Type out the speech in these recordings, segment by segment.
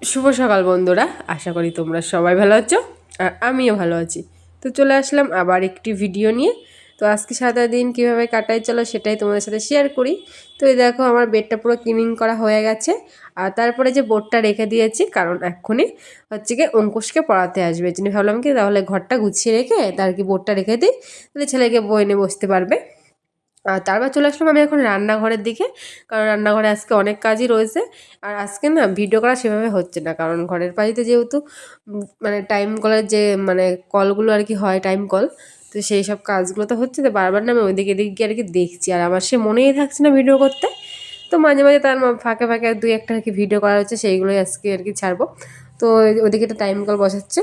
শুভ সকাল বন্ধুরা, আশা করি তোমরা সবাই ভালো আছো আর আমিও ভালো আছি। তো চলে আসলাম আবার একটি ভিডিও নিয়ে। তো আজকে সারাটা দিন কীভাবে কাটাই চলো সেটাই তোমাদের সাথে শেয়ার করি। তো এই দেখো আমার বেডটা পুরো ক্লিনিং করা হয়ে গেছে। আর তারপরে যে বোর্ডটা রেখে দিয়েছি, কারণ এক্ষুনি হচ্ছে কি অঙ্কুশকে পড়াতে আসবে, জন্য ভাবলাম কি তাহলে ঘরটা গুছিয়ে রেখে তার কি বোর্ডটা রেখে দিই, তাহলে ছেলেকে বই নিয়ে বসতে পারবে। আর তারপর চলে আসলাম আমি এখন রান্নাঘরের দিকে, কারণ রান্নাঘরে আজকে অনেক কাজই রয়েছে। আর আজকে না ভিডিও করা সেভাবে হচ্ছে না, কারণ ঘরের পাশে যেহেতু মানে টাইম কলের যে মানে কলগুলো আর কি হয়, টাইম কল, তো সেই সব কাজগুলো তো হচ্ছে, তো বারবার না আমি ওইদিকে এদিকে গিয়ে আর কি দেখছি, আর আমার সে মনেই থাকছে না ভিডিও করতে। তো মাঝে মাঝে তার ফাঁকে ফাঁকে দুই একটা আর কি ভিডিও করা হচ্ছে, সেইগুলোই আজকে আর কি ছাড়বো। তো ওইদিকে একটা টাইম কল বসাচ্ছে,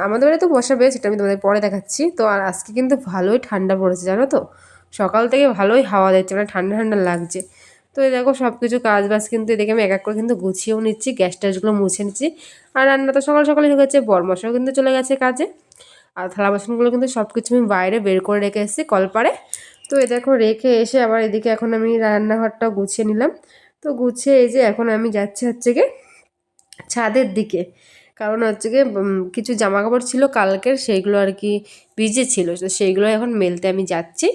আমাদের বাড়ি তো বসাবে, সেটা আমি তোমাদের পরে দেখাচ্ছি। তো আর আজকে কিন্তু ভালোই ঠান্ডা পড়েছে জানো তো, সকাল থেকে ভালোই হাওয়া দিচ্ছে, মানে ঠান্ডা ঠান্ডা লাগছে। তো এই দেখো সব কিছু কাজ বাজ কিন্তু এদিকে আমি এক এক করে কিন্তু গুছিয়েও নিচ্ছি, গ্যাস ট্যাসগুলো মুছে নিচ্ছি। আর রান্না তো সকাল সকালই হয়ে গেছে, বরমশাও কিন্তু চলে গেছে কাজে। আর থালা বাসনগুলো কিন্তু সব কিছু আমি বাইরে বের করে রেখে এসেছি কলপারে। তো এই দেখো রেখে এসে আবার এদিকে এখন আমি রান্নাঘরটাও গুছিয়ে নিলাম। তো গুছিয়ে এই যে এখন আমি যাচ্ছি হচ্ছে গিয়ে ছাদের দিকে, কারণ হচ্ছে গিয়ে কিছু জামা কাপড় ছিল কালকের, সেইগুলো আর কি ভিজে ছিল, তো সেইগুলো এখন মেলতে আমি যাচ্ছি।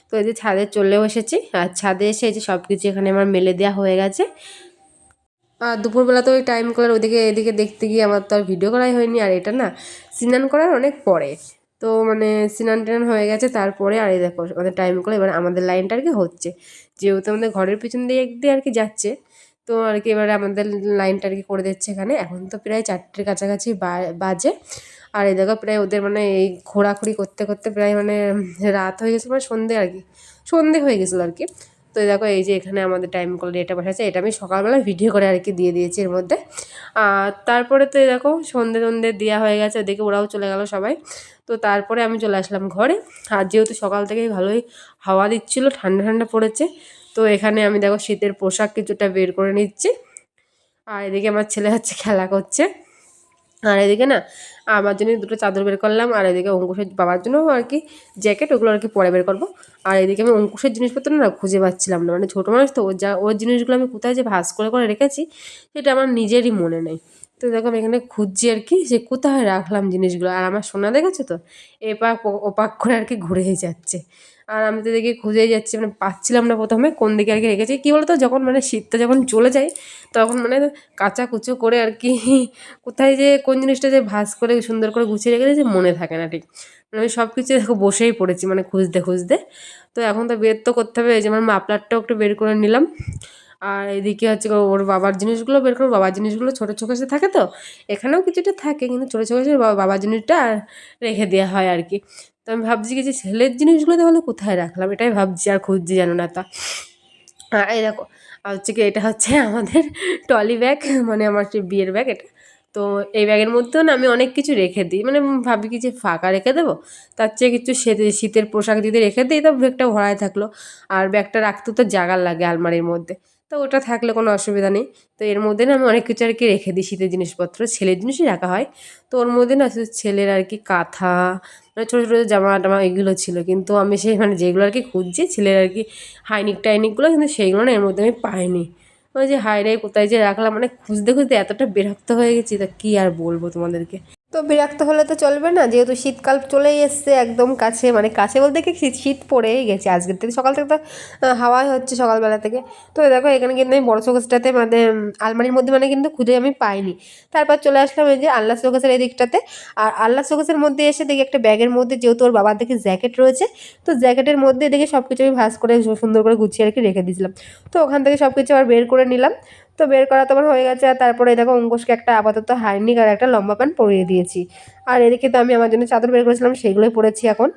তো এই যে ছাদে চলেও এসেছি, আর ছাদে এসে এই যে সব কিছু এখানে আমার মেলে দেওয়া হয়ে গেছে। আর দুপুরবেলা তো ওই টাইম কলার ওদিকে এদিকে দেখতে গিয়ে আমার তো আর ভিডিও করাই হয়নি। আর এটা না স্নান করার অনেক পরে, তো মানে স্নান টান হয়ে গেছে তারপরে। আর এই দেখো আমাদের টাইম কল এবার আমাদের লাইনটা আর কি হচ্ছে, যেহেতু আমাদের ঘরের পিছন দিয়ে আর কি যাচ্ছে, তো আর কি এবারে আমাদের লাইনটা আর কি করে দিচ্ছে এখানে। এখন তো প্রায় 4টের কাছাকাছি বাজে। আর এই দেখো প্রায় ওদের মানে এই ঘোরাঘুরি করতে করতে প্রায় মানে রাত হয়ে গেছে, মানে সন্ধে আর কি, সন্ধে হয়ে গেছিলো আর কি। তো দেখো এই যে এখানে আমাদের টাইম কল এটা বসাচ্ছে, এটা আমি সকালবেলা ভিডিও করে আর কি দিয়ে দিয়েছি এর মধ্যে। আর তারপরে তো দেখো সন্ধে টন্ধে দেওয়া হয়ে গেছে, ওদিকে ওরাও চলে গেল সবাই। তো তারপরে আমি চলে আসলাম ঘরে। আর যেহেতু সকাল থেকেই ভালোই হাওয়া দিচ্ছিলো, ঠান্ডা ঠান্ডা পড়েছে, তো এখানে আমি দেখো শীতের পোশাক কিছুটা বের করে নিচ্ছি। আর এদিকে আমার ছেলে হচ্ছে খেলা করছে। আর এদিকে না আমার জন্য দুটো চাদর বের করলাম, আর এদিকে অঙ্কুশের বাবার জন্য আর কি জ্যাকেট, ওগুলো আর কি পরে বের করবো। আর এদিকে আমি অঙ্কুশের জিনিসপত্র না খুঁজে পাচ্ছিলাম না, মানে ছোটো মানুষ তো, ওর জিনিসগুলো আমি কোথায় যে ভাঁজ করে করে রেখেছি সেটা আমার নিজেরই মনে নেই। তো দেখো আমি এখানে খুঁজছি আর কি যে কোথায় রাখলাম জিনিসগুলো। আর আমার সোনা দেখেছো তো এপাক ওপাক করে আর কি ঘুরেই যাচ্ছে। আর আমি তো দেখি খুঁজেই যাচ্ছি, মানে পাচ্ছিলাম না প্রথমে কোন দিকে আর কি রেখেছি। কী বলতো, যখন মানে শীতটা যখন চলে যায় তখন মানে কাচাকুচো করে আর কি কোথায় যে কোন জিনিসটা যে ভাঁজ করে সুন্দর করে গুছিয়ে রেখেছে যে মনে থাকে না ঠিক। মানে আমি সব কিছু দেখো বসেই পড়েছি মানে খুঁজতে খুঁজতে। তো এখন তো বের তো করতে হবে, এই যে আমার মাফলারটাও একটু বের করে নিলাম। আর এদিকে হচ্ছে ওর বাবার জিনিসগুলো বের করবো, বাবার জিনিসগুলো ছোটো চোখেসে থাকে, তো এখানেও কিছুটা থাকে কিন্তু ছোটো চোখেসে বাবার জিনিসটা রেখে দেওয়া হয় আর কি। তো আমি ভাবছি কি যে ছেলের জিনিসগুলো তাহলে কোথায় রাখলাম, এটাই ভাবছি আর খুঁজছি জানো না তা। এই দেখো আর হচ্ছে কি এটা হচ্ছে আমাদের ট্রলি ব্যাগ, মানে আমার যে বিয়ের ব্যাগ এটা। তো এই ব্যাগের মধ্যেও না আমি অনেক কিছু রেখে দিই, মানে ভাবি কি যে ফাঁকা রেখে দেবো, তার চেয়ে কিছু শীতের পোশাক যদি রেখে দিই তো ব্যাগটা ভরায় থাকলো। আর ব্যাগটা রাখতে তো জায়গা লাগে আলমারির মধ্যে, তো ওটা থাকলে কোনো অসুবিধা নেই। তো এর মধ্যে না আমি অনেক কিছু আর কি রেখে দিই, শীতের জিনিসপত্র ছেলের জিনিসই রাখা হয়। তো ওর মধ্যে না শুধু ছেলের আর কি কাঁথা, মানে ছোটো ছোটো জামা টামা এগুলো ছিল, কিন্তু আমি সেই মানে যেগুলো আর কি খুঁজছি ছেলের আর কি হাইনিক টাইনিকগুলো, কিন্তু সেইগুলো না এর মধ্যে আমি পাইনি। ওই যে হাই রে কোথায় যে রাখলাম, মানে খুঁজতে খুঁজতে এতটা বিরক্ত হয়ে গেছি, তা কী আর বলবো তোমাদেরকে। তো বিরক্ত হলে তো চলবে না, যেহেতু শীতকাল চলেই এসছে একদম কাছে, মানে কাছে বলতে কি শীত শীত পড়েই গেছে আজকের থেকে, সকাল থেকে তো হাওয়াই হচ্ছে সকালবেলা থেকে। তো দেখো এখানে কিন্তু আমি বড় শোকেসটাতে মানে আলমারির মধ্যে মানে কিন্তু খুঁজে আমি পাইনি। তারপর চলে আসলাম এই যে আল্লাহ শোকেসের এই দিকটাতে। আর আল্লাহ শোকেসের মধ্যে এসে দেখি একটা ব্যাগের মধ্যে, যেহেতু ওর বাবার দেখি জ্যাকেট রয়েছে, তো জ্যাকেটের মধ্যে দেখি সব কিছু আমি ভাঁজ করে সুন্দর করে গুছিয়ে আর কি রেখে দিয়েছিলাম। তো ওখান থেকে সব কিছু আবার বের করে নিলাম। তো বের করা তো আমার হয়ে গেছে। আর তারপরে দেখো অঙ্কুশকে একটা আপাতত হাইনিক আর একটা লম্বা প্যান্ট পরিয়ে দিয়েছি। আর এদিকে তো আমি আমার জন্য চাদর বের করেছিলাম, সেগুলোই পরেছি এখন।